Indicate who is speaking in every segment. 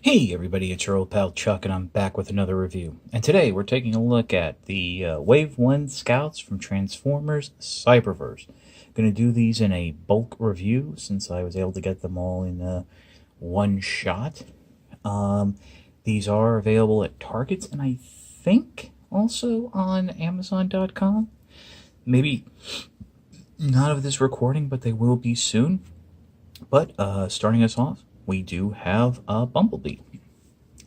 Speaker 1: Hey everybody, it's your old pal Chuck, and I'm back with another review. And today we're taking a look at the Wave 1 Scouts from Transformers Cyberverse. Going to do these in a bulk review since I was able to get them all in one shot. These are available at Targets and I think also on Amazon.com. Maybe not of this recording, but they will be soon. But starting us off, we do have Bumblebee.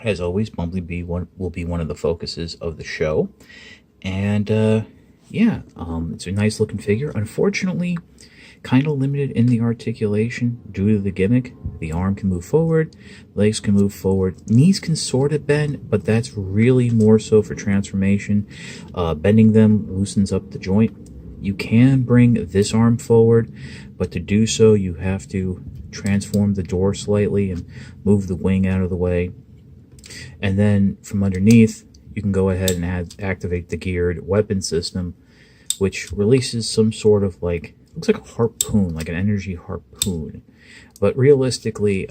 Speaker 1: As always, Bumblebee will be one of the focuses of the show. And it's a nice looking figure. Unfortunately, kind of limited in the articulation due to the gimmick. The arm can move forward, legs can move forward, knees can sort of bend, but that's really more so for transformation. Bending them loosens up the joint. You can bring this arm forward, but to do so, you have to transform the door slightly and move the wing out of the way. And then from underneath, you can go ahead and activate the geared weapon system, which releases some sort of looks like a harpoon, like an energy harpoon. But realistically,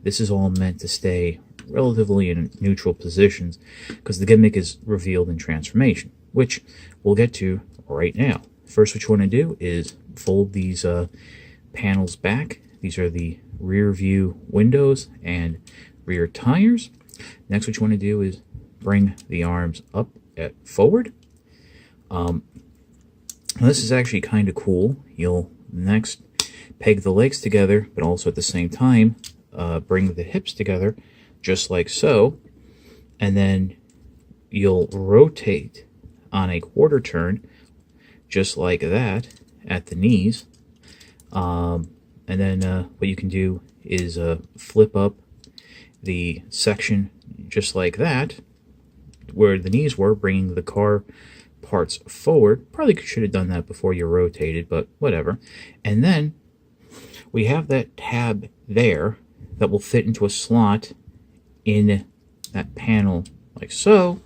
Speaker 1: this is all meant to stay relatively in neutral positions because the gimmick is revealed in transformation, which we'll get to right now. First, what you want to do is fold these panels back. These are the rear view windows and rear tires. Next, what you want to do is bring the arms up forward. This is actually kind of cool. You'll next peg the legs together, but also at the same time bring the hips together, just like so. And then you'll rotate on a quarter turn, just like that, at the knees. And then what you can do is flip up the section just like that, where the knees were, bringing the car parts forward. Probably should have done that before you rotated, but whatever. And then we have that tab there that will fit into a slot in that panel like so.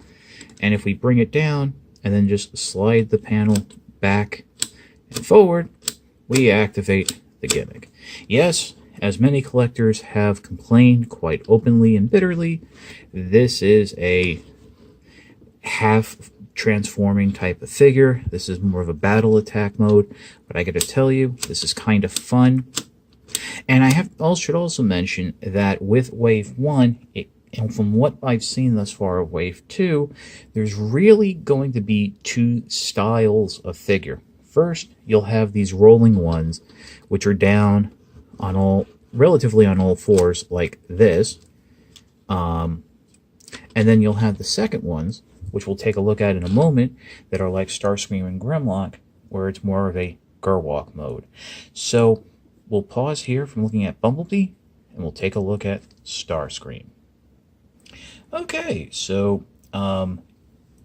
Speaker 1: And if we bring it down and then just slide the panel back and forward, we activate the gimmick. Yes, as many collectors have complained quite openly and bitterly, this is a half transforming type of figure. This is more of a battle attack mode, but I gotta tell you, this is kind of fun. And I should also mention that with Wave 1, and from what I've seen thus far of Wave 2, there's really going to be two styles of figure. First, you'll have these rolling ones, which are down on relatively on all fours, like this. And then you'll have the second ones, which we'll take a look at in a moment, that are like Starscream and Grimlock, where it's more of a Gurwalk mode. So we'll pause here from looking at Bumblebee, and we'll take a look at Starscream. Okay, so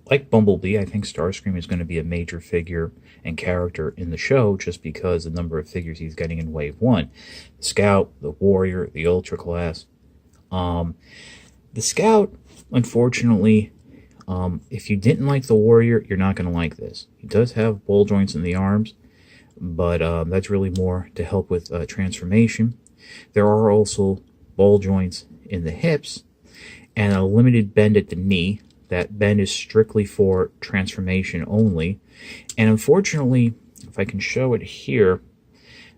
Speaker 1: like Bumblebee, I think Starscream is going to be a major figure and character in the show just because the number of figures he's getting in Wave 1. The Scout, the Warrior, the Ultra Class. The Scout, unfortunately, if you didn't like the Warrior, you're not going to like this. He does have ball joints in the arms, but that's really more to help with transformation. There are also ball joints in the hips and a limited bend at the knee. That bend is strictly for transformation only. And unfortunately, if I can show it here,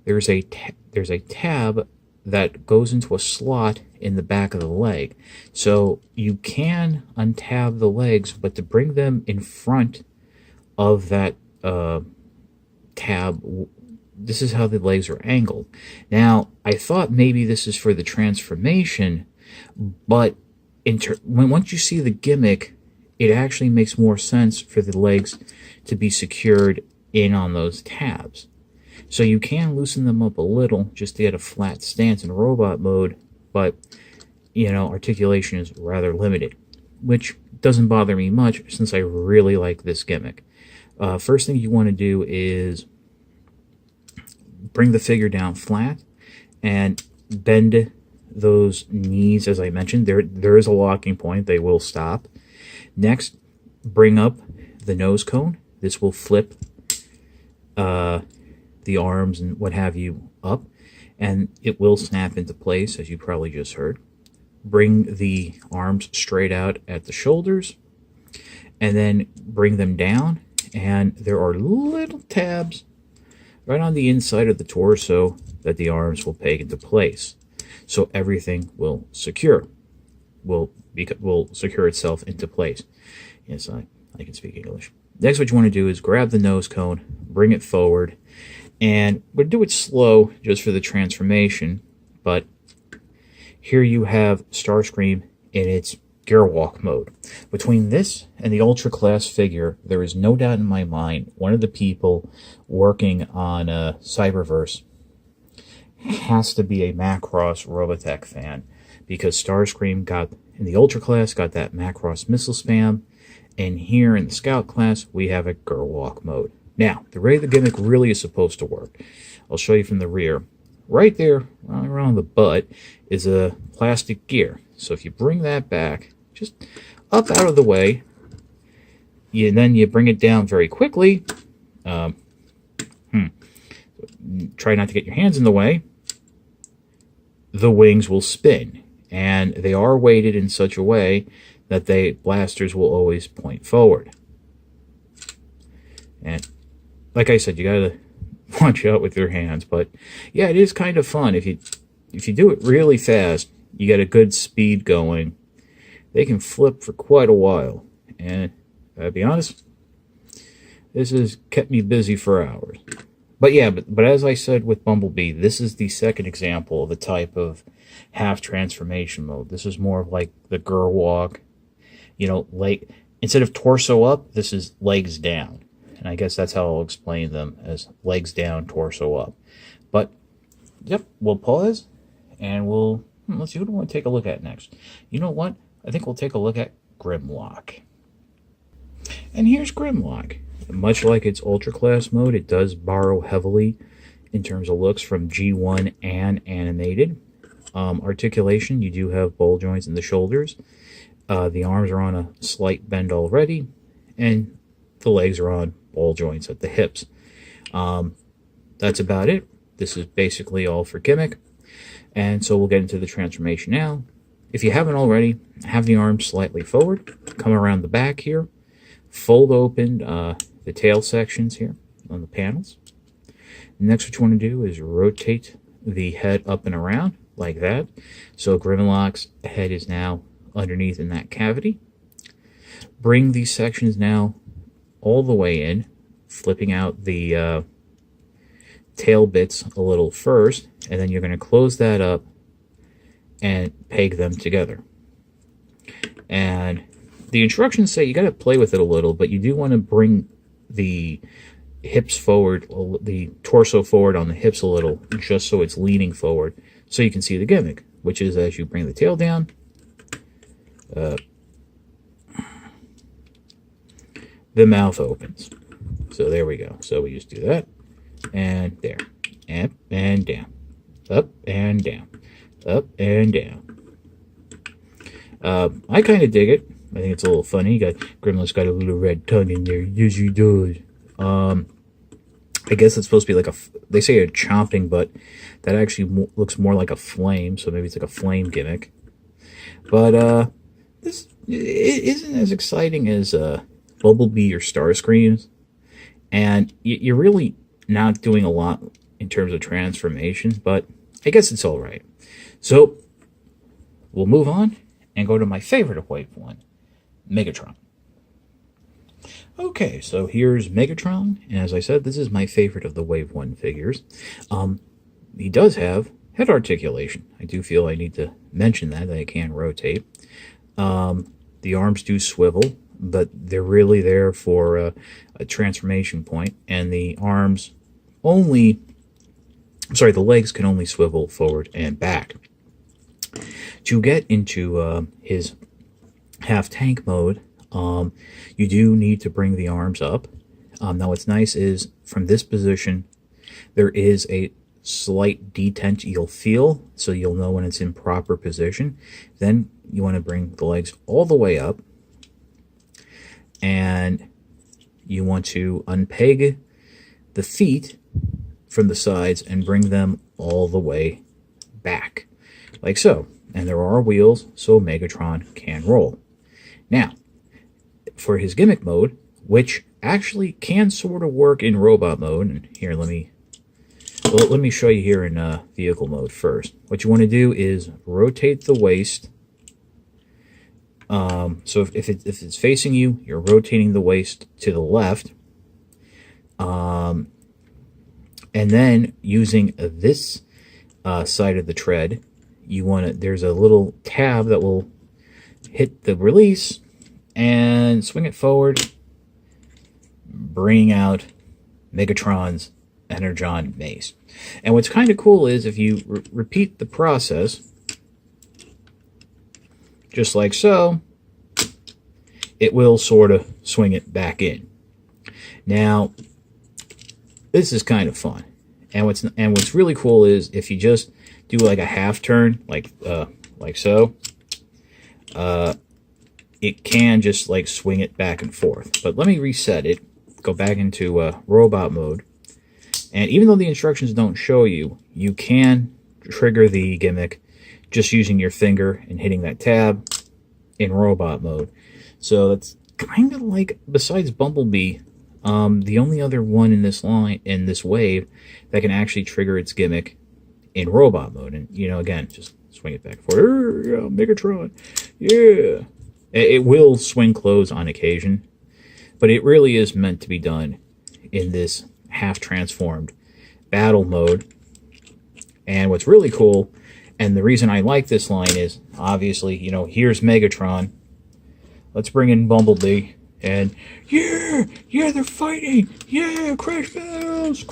Speaker 1: there's a tab that goes into a slot in the back of the leg. So you can untab the legs, but to bring them in front of that tab, this is how the legs are angled. Now, I thought maybe this is for the transformation, but once you see the gimmick, it actually makes more sense for the legs to be secured in on those tabs. So you can loosen them up a little just to get a flat stance in robot mode, but, articulation is rather limited, which doesn't bother me much since I really like this gimmick. First thing you want to do is bring the figure down flat and bend those knees. As I mentioned, there is a locking point. They will stop. Next, bring up the nose cone. This will flip the arms and what have you up, and it will snap into place, as you probably just heard. bring the arms straight out at the shoulders, and then bring them down, and there are little tabs right on the inside of the torso that the arms will peg into place. So everything will will secure itself into place. Yes, I can speak English. Next, what you want to do is grab the nose cone, bring it forward, and we'll do it slow just for the transformation, but here you have Starscream in its Gearwalk mode. Between this and the Ultra Class figure, there is no doubt in my mind one of the people working on Cyberverse has to be a Macross Robotech fan, because Starscream got, in the Ultra Class, got that Macross missile spam, and here in the Scout Class, we have a Gearwalk mode. Now, the way the gimmick really is supposed to work, I'll show you from the rear. Right there, around the butt, is a plastic gear. So if you bring that back, just up out of the way, then you bring it down very quickly. Try not to get your hands in the way. The wings will spin, and they are weighted in such a way that the blasters will always point forward. And like I said, you gotta watch out with your hands, but yeah, it is kind of fun. If you do it really fast, you get a good speed going, they can flip for quite a while. And I'll be honest, this has kept me busy for hours. But yeah, but as I said with Bumblebee, this is the second example of the type of half transformation mode. This is more of like the Gearwalk, like instead of torso up, this is legs down. And I guess that's how I'll explain them, as legs down, torso up. But, yep, we'll pause, and let's see, who do we want to take a look at next? You know what? I think we'll take a look at Grimlock. And here's Grimlock. Much like its Ultra Class mode, it does borrow heavily in terms of looks from G1 and animated. Articulation, you do have ball joints in the shoulders. The arms are on a slight bend already, and the legs are on ball joints at the hips. That's about it. This is basically all for gimmick. And so we'll get into the transformation now. If you haven't already, have the arms slightly forward. Come around the back here. Fold open the tail sections here on the panels. Next, what you want to do is rotate the head up and around like that. So Grimlock's head is now underneath in that cavity. Bring these sections now all the way in, flipping out the tail bits a little first, and then you're going to close that up and peg them together. And the instructions say you got to play with it a little, but you do want to bring the hips forward, the torso forward on the hips a little, just so it's leaning forward, so you can see the gimmick, which is as you bring the tail down, the mouth opens. So there we go. So we just do that, and there, up and down, up and down, up and down. I kind of dig it. I think it's a little funny. Grimlock's got a little red tongue in there. Yes, he does. I guess it's supposed to be like they say a chomping, but that actually looks more like a flame, so maybe it's like a flame gimmick. But this isn't as exciting as Bumblebee or Starscream's, and you're really not doing a lot in terms of transformation, but I guess it's all right. So we'll move on and go to my favorite of Wave 1, Megatron. Okay, so here's Megatron, and as I said, this is my favorite of the Wave 1 figures. He does have head articulation. I do feel I need to mention that it can rotate. The arms do swivel, but they're really there for a transformation point, and the legs can only swivel forward and back. To get into his half-tank mode, you do need to bring the arms up. Now what's nice is, from this position, there is a slight detent you'll feel, so you'll know when it's in proper position. Then you want to bring the legs all the way up, and you want to unpeg the feet from the sides and bring them all the way back, like so. and there are wheels, so Megatron can roll. Now, for his gimmick mode, which actually can sort of work in robot mode, and here, let me show you here in vehicle mode first. What you want to do is rotate the waist. So if it's facing you, you're rotating the waist to the left. And then using this side of the tread, there's a little tab that will hit the release and swing it forward, bringing out Megatron's Energon mace. And what's kind of cool is if you repeat the process, just like so, it will sort of swing it back in. Now, this is kind of fun. And what's really cool is if you just do like a half turn, like so, it can just like swing it back and forth. But let me reset it, go back into robot mode. And even though the instructions don't show you, you can trigger the gimmick just using your finger and hitting that tab in robot mode. So that's kind of like, besides Bumblebee, the only other one in this wave that can actually trigger its gimmick in robot mode. And, again, just swing it back and forth. Yeah, Megatron. Yeah. It will swing closed on occasion, but it really is meant to be done in this half-transformed battle mode. And what's really cool, and the reason I like this line is, obviously, here's Megatron. Let's bring in Bumblebee. And, yeah, they're fighting. Yeah, crash battles.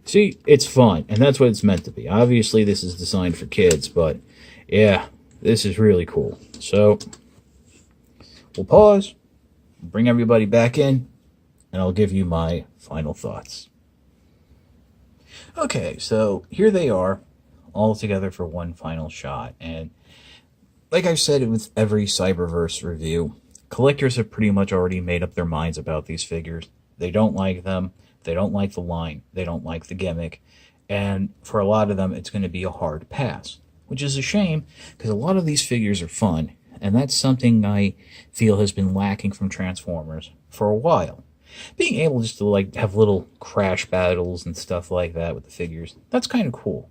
Speaker 1: See, it's fun, and that's what it's meant to be. Obviously, this is designed for kids, but, yeah, this is really cool. So, we'll pause, bring everybody back in, and I'll give you my final thoughts. Okay, so here they are, all together for one final shot, and like I've said with every Cyberverse review, collectors have pretty much already made up their minds about these figures. They don't like them, they don't like the line, they don't like the gimmick, and for a lot of them it's going to be a hard pass, which is a shame because a lot of these figures are fun, and that's something I feel has been lacking from Transformers for a while. Being able just to like have little crash battles and stuff like that with the figures, that's kind of cool.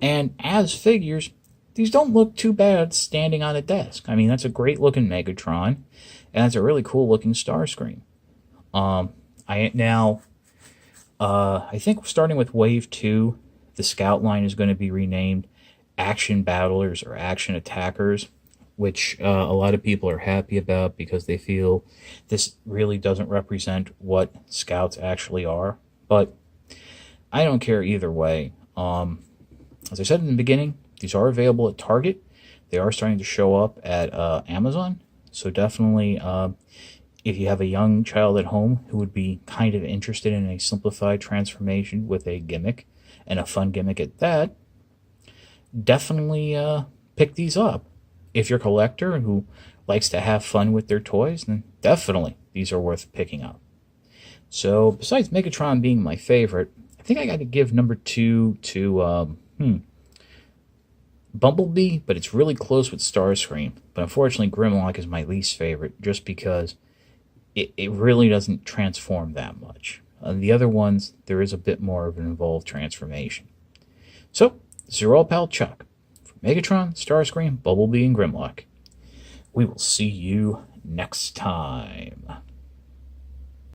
Speaker 1: And as figures, these don't look too bad standing on a desk. I mean, that's a great looking Megatron, and that's a really cool looking Starscream. I think starting with Wave 2, the Scout line is going to be renamed Action Battlers or Action Attackers, which a lot of people are happy about because they feel this really doesn't represent what Scouts actually are. But I don't care either way. As I said in the beginning, these are available at Target. They are starting to show up at Amazon. So definitely, if you have a young child at home who would be kind of interested in a simplified transformation with a gimmick, and a fun gimmick at that, definitely pick these up. If you're a collector who likes to have fun with their toys, then definitely these are worth picking up. So besides Megatron being my favorite, I think I got to give number 2 to Bumblebee, but it's really close with Starscream. But unfortunately, Grimlock is my least favorite just because it really doesn't transform that much. The other ones, there is a bit more of an involved transformation. So, this is your old pal Chuck. For Megatron, Starscream, Bumblebee, and Grimlock. We will see you next time.